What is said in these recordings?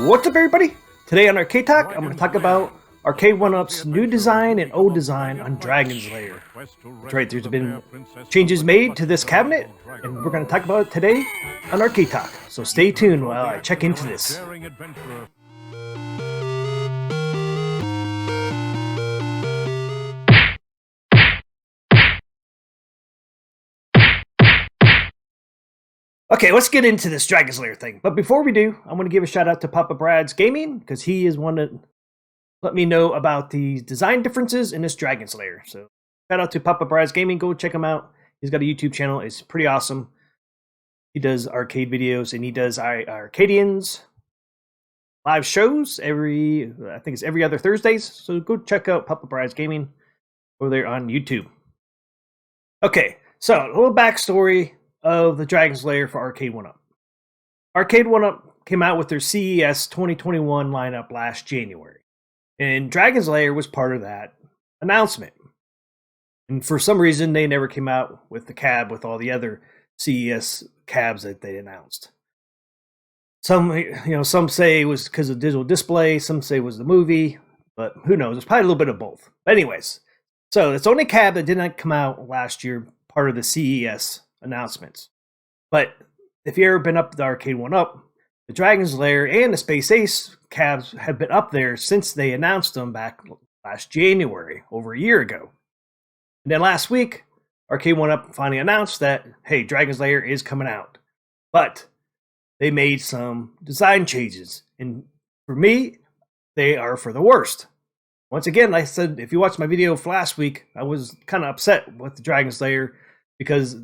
What's up, everybody? Today on Arcade Talk, I'm going to talk about Arcade 1Up's new design and old design on Dragon's Lair. That's right, there's been changes made to this cabinet, and we're going to talk about it today on Arcade Talk. So stay tuned while I check into this. Okay, let's get into this Dragon's Lair thing. But before we do, I want to give a shout out to Papa Brad's Gaming, because he is one that let me know about the design differences in this Dragon's Lair. So shout out to Papa Brad's Gaming. Go check him out. He's got a YouTube channel. It's pretty awesome. He does arcade videos, and he does Arcadians live shows I think it's every other Thursdays. So go check out Papa Brad's Gaming over there on YouTube. Okay, so a little backstory of the Dragon's Lair for Arcade 1Up. Arcade 1Up came out with their CES 2021 lineup last January, and Dragon's Lair was part of that announcement. And for some reason, they never came out with the cab with all the other CES cabs that they announced. Some say it was because of digital display, some say it was the movie, but who knows? It's probably a little bit of both. But anyways, so it's the only cab that did not come out last year, part of the CES announcements. But if you've ever been up to the Arcade 1Up, the Dragon's Lair and the Space Ace cabs have been up there since they announced them back last January, over a year ago. And then last week, Arcade 1Up finally announced that, hey, Dragon's Lair is coming out. But they made some design changes. And for me, they are for the worst. Once again, like I said, if you watched my video for last week, I was kind of upset with the Dragon's Lair because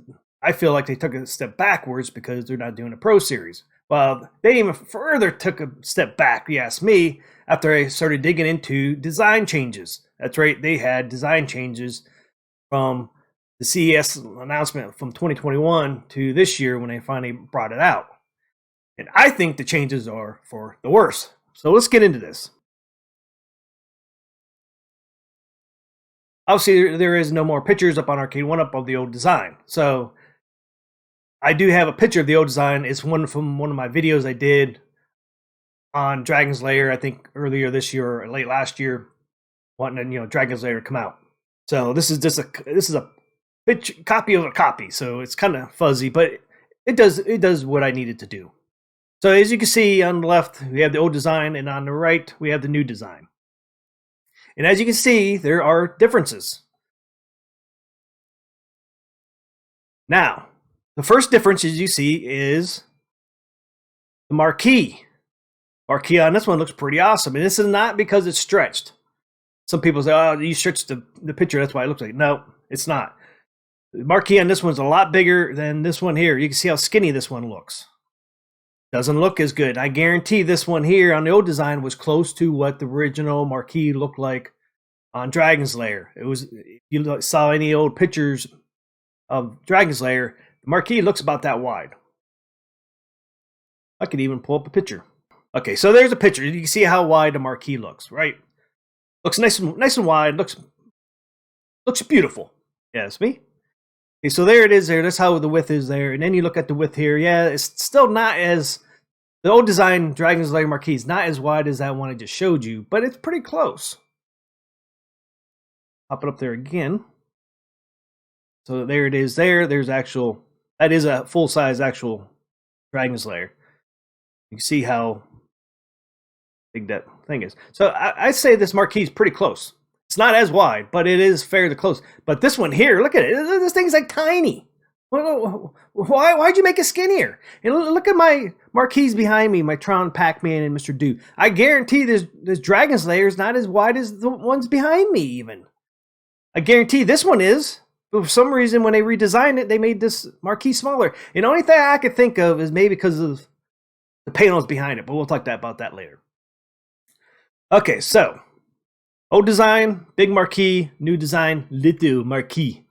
I feel like they took a step backwards because they're not doing a Pro Series. Well, they even further took a step back, you ask me, after I started digging into design changes. That's right, they had design changes from the CES announcement from 2021 to this year when they finally brought it out. And I think the changes are for the worse. So let's get into this. Obviously, there is no more pictures up on Arcade 1Up of the old design. So I do have a picture of the old design. It's one from one of my videos I did on Dragon's Lair, I think earlier this year or late last year, wanting Dragon's Lair to come out. So this is a copy of a copy. So it's kind of fuzzy, but it does what I needed to do. So as you can see on the left, we have the old design, and on the right, we have the new design. And as you can see, there are differences. Now, the first difference, as you see, is the Marquee. Marquee on this one looks pretty awesome. And this is not because it's stretched. Some people say, oh, you stretched the picture, that's why it looks like it. No, it's not. The Marquee on this one's a lot bigger than this one here. You can see how skinny this one looks. Doesn't look as good. I guarantee this one here on the old design was close to what the original Marquee looked like on Dragon's Lair. It was, if you saw any old pictures of Dragon's Lair, the Marquee looks about that wide. I could even pull up a picture. Okay, so there's a picture. You can see how wide the Marquee looks, right? Looks nice and wide. Looks beautiful. Yeah, it's me. Okay, so there it is there. That's how the width is there. And then you look at the width here. Yeah, it's still not as... The old design Dragon's Lair Marquee is not as wide as that one I just showed you, but it's pretty close. Pop it up there again. So there it is there. That is a full-size actual Dragon's Lair. You can see how big that thing is. So I say this Marquee is pretty close. It's not as wide, but it is fairly close. But this one here, look at it. This thing's like tiny. Why'd you make it skinnier? And look at my Marquees behind me, my Tron, Pac-Man, and Mr. Do. I guarantee this Dragon's Lair is not as wide as the ones behind me even. I guarantee this one is. But for some reason, when they redesigned it, they made this Marquee smaller. And the only thing I could think of is maybe because of the panels behind it. But we'll talk about that later. Okay, so old design, big Marquee. New design, little Marquee.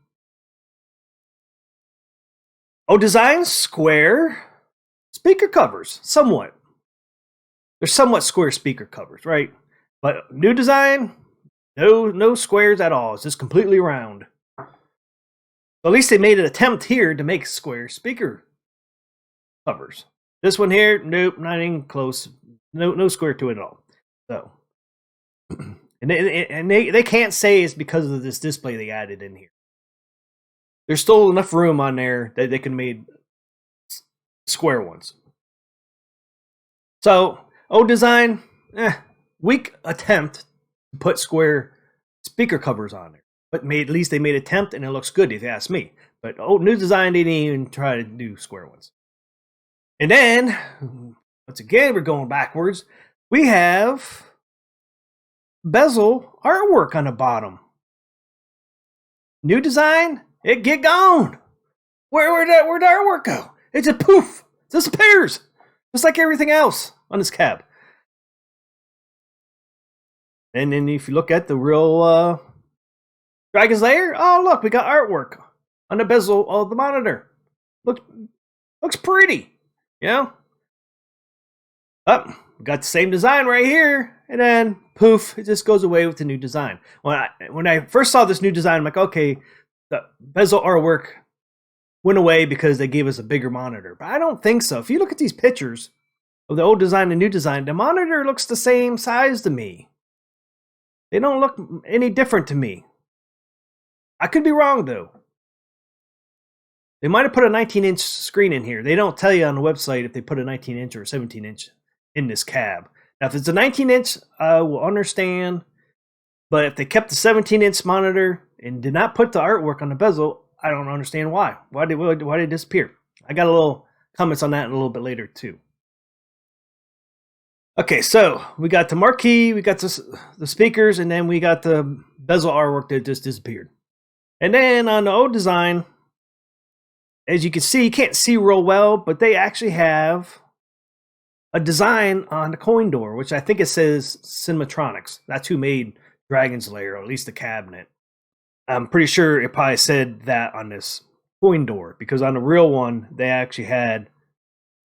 Old design, square speaker covers, somewhat. They're somewhat square speaker covers, right? But new design, no squares at all. It's just completely round. So at least they made an attempt here to make square speaker covers. This one here, nope, not even close. no square to it at all. So, and they can't say it's because of this display they added in here. There's still enough room on there that they can make square ones. So, old design, weak attempt to put square speaker covers on there. But at least they made an attempt, and it looks good if you ask me. But new design, they didn't even try to do square ones. And then, once again, we're going backwards. We have bezel artwork on the bottom. New design, it get gone. Where'd the artwork go? It just poof, disappears. Just like everything else on this cab. And then if you look at the real Dragon's Lair, oh look, we got artwork on the bezel of the monitor. Looks pretty, you know? Oh, we got the same design right here, and then poof, it just goes away with the new design. When I first saw this new design, I'm like, okay, the bezel artwork went away because they gave us a bigger monitor. But I don't think so. If you look at these pictures of the old design and new design, the monitor looks the same size to me. They don't look any different to me. I could be wrong, though. They might have put a 19-inch screen in here. They don't tell you on the website if they put a 19-inch or a 17-inch in this cab. Now, if it's a 19-inch, I will understand. But if they kept the 17-inch monitor and did not put the artwork on the bezel, I don't understand why. Why did it disappear? I got a little comments on that a little bit later, too. Okay, so we got the Marquee, we got the speakers, and then we got the bezel artwork that just disappeared. And then on the old design, as you can see, you can't see real well, but they actually have a design on the coin door, which I think it says Cinematronics. That's who made Dragon's Lair, or at least the cabinet. I'm pretty sure it probably said that on this coin door, because on the real one, they actually had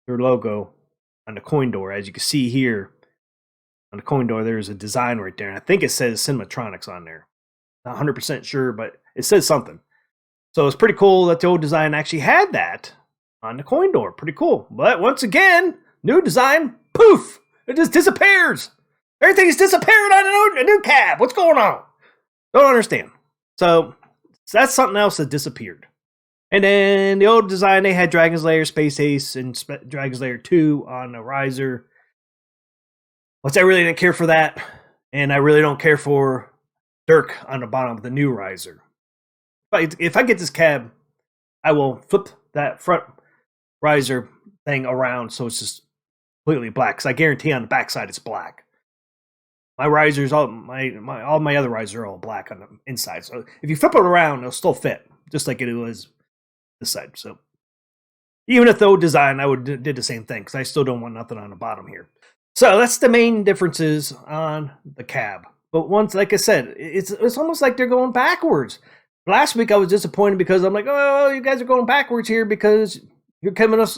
their logo on the coin door. As you can see here on the coin door, there's a design right there. And I think it says Cinematronics on there. Not 100% sure, but it says something. So it's pretty cool that the old design actually had that on the coin door. Pretty cool. But once again, new design, poof, it just disappears. Everything's disappeared on a new cab. What's going on? Don't understand. So that's something else that disappeared. And then the old design, they had Dragon's Lair, Space Ace, and Dragon's Lair 2 on the riser. Which I really didn't care for that. And I really don't care for Dirk on the bottom of the new riser. If I get this cab, I will flip that front riser thing around so it's just completely black. Because I guarantee on the backside it's black. My risers, all my other risers are all black on the inside. So if you flip it around, it'll still fit, just like it was this side. So even if the old design, I would did the same thing because I still don't want nothing on the bottom here. So that's the main differences on the cab. But once, like I said, it's almost like they're going backwards. Last week I was disappointed because I'm like, oh, you guys are going backwards here because you're coming us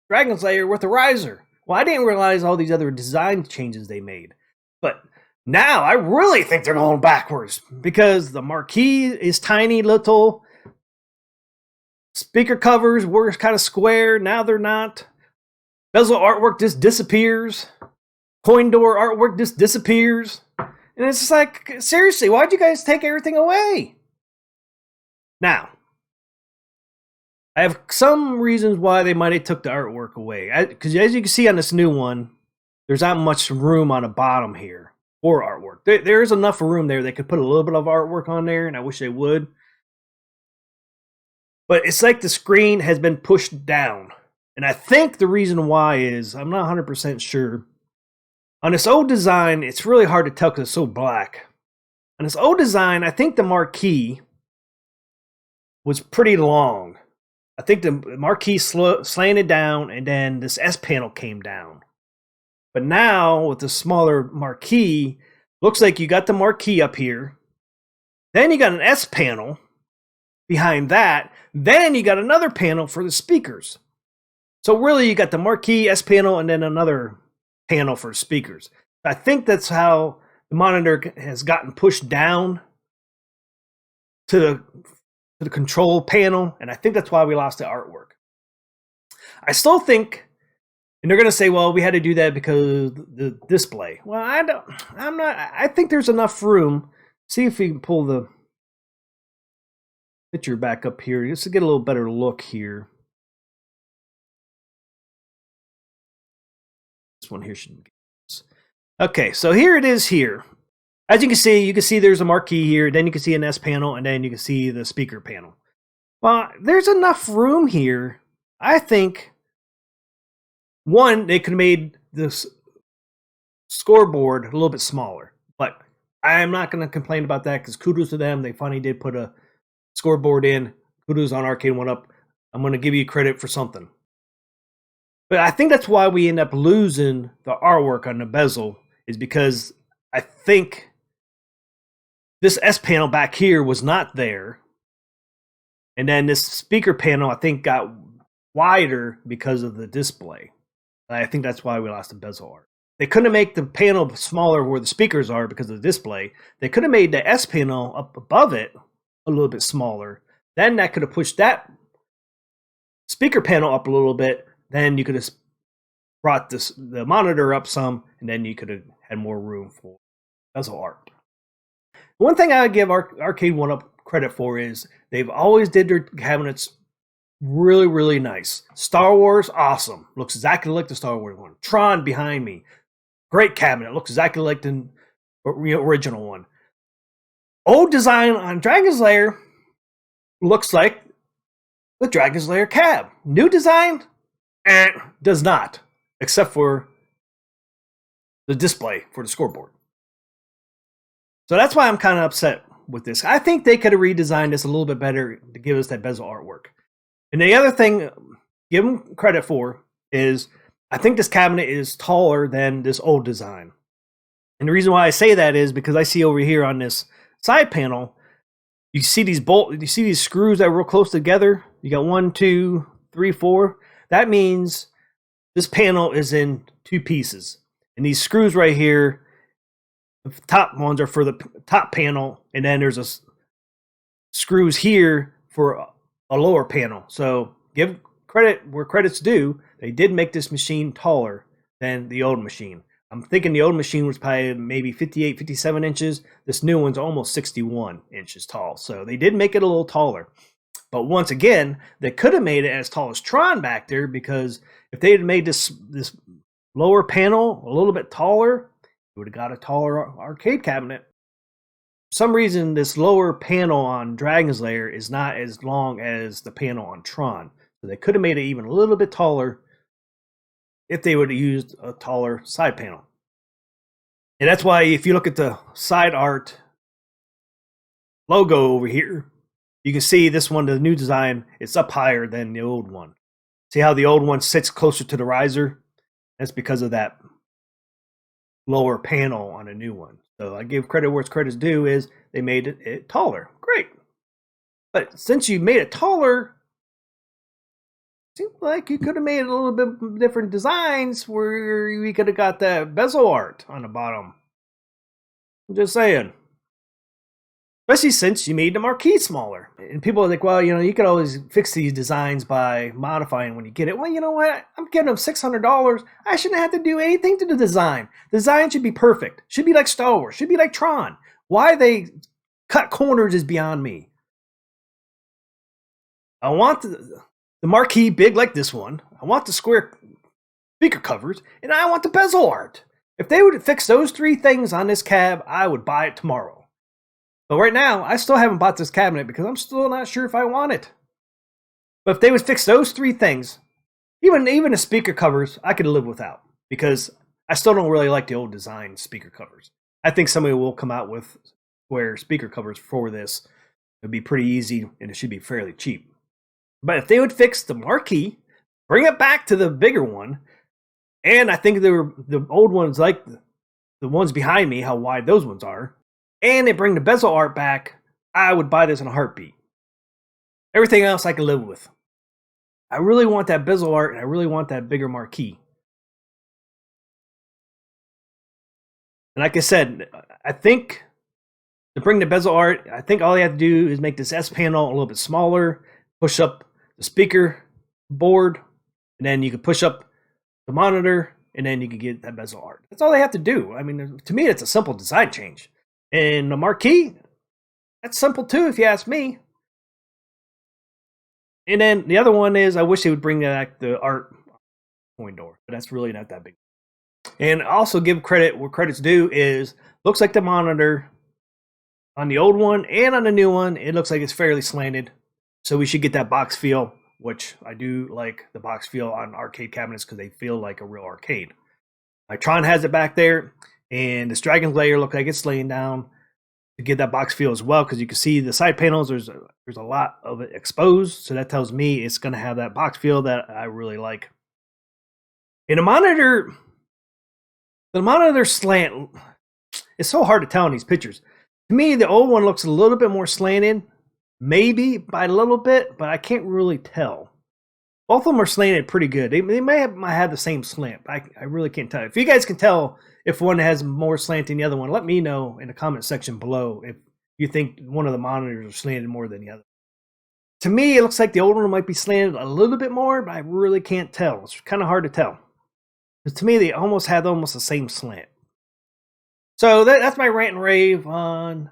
Dragon's Lair with a riser. Well, I didn't realize all these other design changes they made. But now I really think they're going backwards because the Marquee is tiny little. Speaker covers were kind of square. Now they're not. Bezel artwork just disappears. Coin door artwork just disappears. And it's just like, seriously, why'd you guys take everything away? Now, I have some reasons why they might have took the artwork away. Because as you can see on this new one, there's not much room on the bottom here for artwork. There is enough room there. They could put a little bit of artwork on there, and I wish they would. But it's like the screen has been pushed down. And I think the reason why is, I'm not 100% sure. On this old design, it's really hard to tell because it's so black. On this old design, I think the Marquee was pretty long. I think the Marquee slanted down, and then this S panel came down. But now, with the smaller Marquee, looks like you got the Marquee up here. Then you got an S panel behind that. Then you got another panel for the speakers. So really, you got the Marquee, S panel, and then another panel for speakers. I think that's how the monitor has gotten pushed down to the control panel, and I think that's why we lost the artwork. I still think And they're going to say, well, we had to do that because the display. Well, I think there's enough room. See if we can pull the picture back up here just to get a little better look here. This one here should. Okay, so here it is here. As you can see there's a marquee here. Then you can see an S panel, and then you can see the speaker panel. Well, there's enough room here. I think, one, they could have made this scoreboard a little bit smaller. But I'm not going to complain about that because kudos to them. They finally did put a scoreboard in. Kudos on Arcade 1Up. I'm going to give you credit for something. But I think that's why we end up losing the artwork on the bezel, is because I think this S panel back here was not there. And then this speaker panel, I think, got wider because of the display. I think that's why we lost the bezel art. They couldn't make the panel smaller where the speakers are because of the display. They could have made the S panel up above it a little bit smaller. Then that could have pushed that speaker panel up a little bit. Then you could have brought the monitor up some, and then you could have had more room for bezel art. One thing I would give Arcade 1Up credit for is they've always did their cabinets really, really nice. Star Wars, awesome. Looks exactly like the Star Wars one. Tron behind me. Great cabinet. Looks exactly like the original one. Old design on Dragon's Lair looks like the Dragon's Lair cab. New design does not, except for the display for the scoreboard. So that's why I'm kind of upset with this. I think they could have redesigned this a little bit better to give us that bezel artwork. And the other thing, give them credit for, is I think this cabinet is taller than this old design. And the reason why I say that is because I see over here on this side panel, you see these screws that are real close together. You got 1, 2, 3, 4. That means this panel is in 2 pieces. And these screws right here, the top ones are for the top panel, and then there's screws here for a lower panel. So give credit where credit's due. They did make this machine taller than the old machine. I'm thinking the old machine was probably maybe 58, 57 inches. This new one's almost 61 inches tall. So they did make it a little taller. But once again, they could have made it as tall as Tron back there, because if they had made this lower panel a little bit taller, you would have got a taller arcade cabinet. For some reason, this lower panel on Dragon's Lair is not as long as the panel on Tron. So they could have made it even a little bit taller if they would have used a taller side panel. And that's why if you look at the side art logo over here, you can see this one, the new design, it's up higher than the old one. See how the old one sits closer to the riser? That's because of that lower panel on a new one. So I give credit where it's credit's due, is they made it taller. Great. But since you made it taller, it seems like you could have made a little bit different designs where we could have got that bezel art on the bottom. I'm just saying. Especially since you made the marquee smaller. And people are like, well, you could always fix these designs by modifying when you get it. Well, you know what? I'm getting them $600. I shouldn't have to do anything to the design. The design should be perfect. Should be like Star Wars. Should be like Tron. Why they cut corners is beyond me. I want the marquee big like this one. I want the square speaker covers. And I want the bezel art. If they would fix those 3 things on this cab, I would buy it tomorrow. But right now, I still haven't bought this cabinet because I'm still not sure if I want it. But if they would fix those 3 things, even the speaker covers, I could live without, because I still don't really like the old design speaker covers. I think somebody will come out with square speaker covers for this. It'd be pretty easy, and it should be fairly cheap. But if they would fix the marquee, bring it back to the bigger one, and I think the old ones, like the ones behind me, how wide those ones are, and they bring the bezel art back, I would buy this in a heartbeat. Everything else I can live with. I really want that bezel art, and I really want that bigger marquee. And like I said, I think to bring the bezel art, I think all you have to do is make this S panel a little bit smaller, push up the speaker board, and then you can push up the monitor, and then you can get that bezel art. That's all they have to do. I mean, to me, it's a simple design change. And the Marquee, that's simple too, if you ask me. And then the other one is, I wish they would bring back the art coin door, but that's really not that big. And also give credit where credit's due is, looks like the monitor on the old one and on the new one, it looks like it's fairly slanted. So we should get that box feel, which I do like the box feel on arcade cabinets because they feel like a real arcade. My Tron has it back there, and this Dragon's Lair looks like it's laying down to get that box feel as well, because you can see the side panels, there's a lot of it exposed, so that tells me it's going to have that box feel that I really like. In the monitor slant, it's so hard to tell in these pictures. To me, the old one looks a little bit more slanted, maybe by a little bit, but I can't really tell. Both of them are slanted pretty good. They might have the same slant, but I really can't tell. If you guys can tell if one has more slant than the other one, let me know in the comment section below if you think one of the monitors are slanted more than the other. To me, it looks like the old one might be slanted a little bit more, but I really can't tell. It's kind of hard to tell. Because to me, they almost had the same slant. So that's my rant and rave on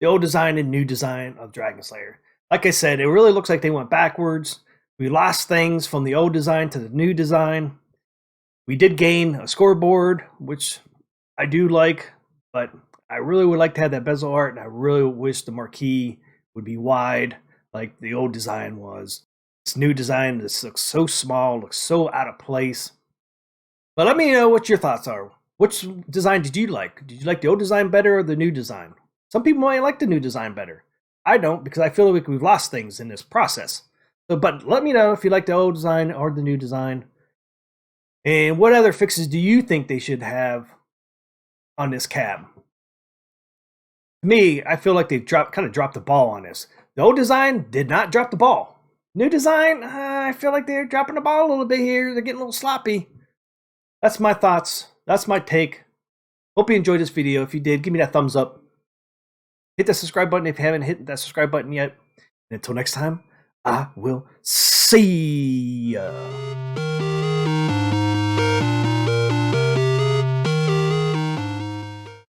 the old design and new design of Dragon's Lair. Like I said, it really looks like they went backwards. We lost things from the old design to the new design. We did gain a scoreboard, which I do like, but I really would like to have that bezel art, and I really wish the Marquee would be wide like the old design was. This new design, this looks so small, looks so out of place. But let me know what your thoughts are. Which design did you like? Did you like the old design better or the new design? Some people might like the new design better. I don't, because I feel like we've lost things in this process. So, but let me know if you like the old design or the new design. And what other fixes do you think they should have on this cab? To me, I feel like they kind of dropped the ball on this. The old design did not drop the ball. New design, I feel like they're dropping the ball a little bit here. They're getting a little sloppy. That's my thoughts. That's my take. Hope you enjoyed this video. If you did, give me that thumbs up. Hit the subscribe button if you haven't hit that subscribe button yet. And until next time, I will see ya.